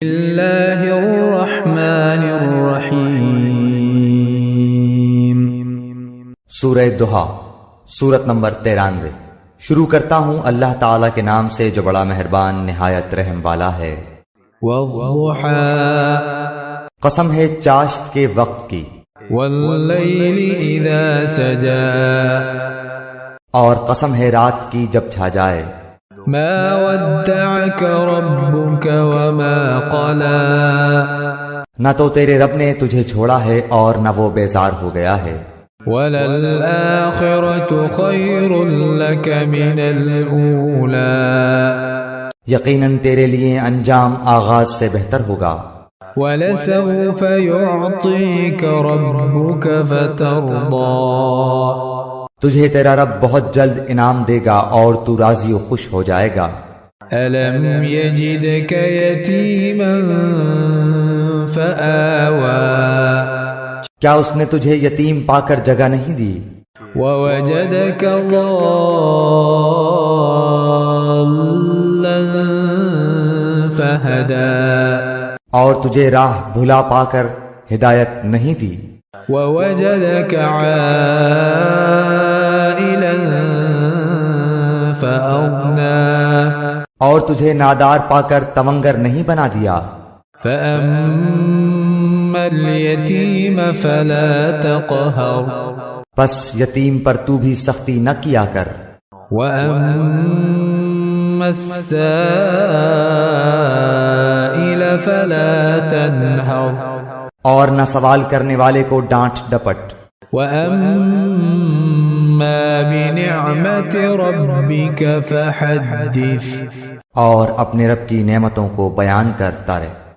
اللہ الرحمن الرحیم۔ سورہ دہا، سورت نمبر 93۔ شروع کرتا ہوں اللہ تعالیٰ کے نام سے جو بڑا مہربان نہایت رحم والا ہے۔ والضحی، قسم ہے چاشت کے وقت کی، واللیل اذا سجا، اور قسم ہے رات کی جب چھا جائے۔ ما ودعك ربك وما قلى، نہ تو تیرے رب نے تجھے چھوڑا ہے اور نہ وہ بیزار ہو گیا ہے۔ وَلَلْآخِرَةُ خَيْرٌ لَكَ مِنَ الْأُولَى، یقیناً تیرے لیے انجام آغاز سے بہتر ہوگا۔ وَلَسَوْفَ يُعْطِيكَ رَبُّكَ فَتَرْضَى، تجھے تیرا رب بہت جلد انعام دے گا اور تو راضی و خوش ہو جائے گا۔ أَلَمْ يَجِدْكَ يَتِيمًا فَآوَى، کیا اس نے تجھے یتیم پا کر جگہ نہیں دی؟ وَوَجَدَكَ ضَالًّا فَهَدَى، اور تجھے راہ بھلا پا کر ہدایت نہیں دی۔ وَوَجَدَكَ عَائِلًا فَأَغْنَى، اور تجھے نادار پا کر تونگر نہیں بنا دیا۔ فَأَمَّا الْيَتِيمَ فَلَا تَقْهَرْ، بس یتیم پر تو بھی سختی نہ کیا کر۔ وَأَمَّا السَّائِلَ فَلَا تَنْهَرْ، اور نہ سوال کرنے والے کو ڈانٹ ڈپٹ۔ وَأَمَّا بِنِعْمَةِ رَبِّكَ فَحَدِّثْ، اور اپنے رب کی نعمتوں کو بیان کرتا رہے۔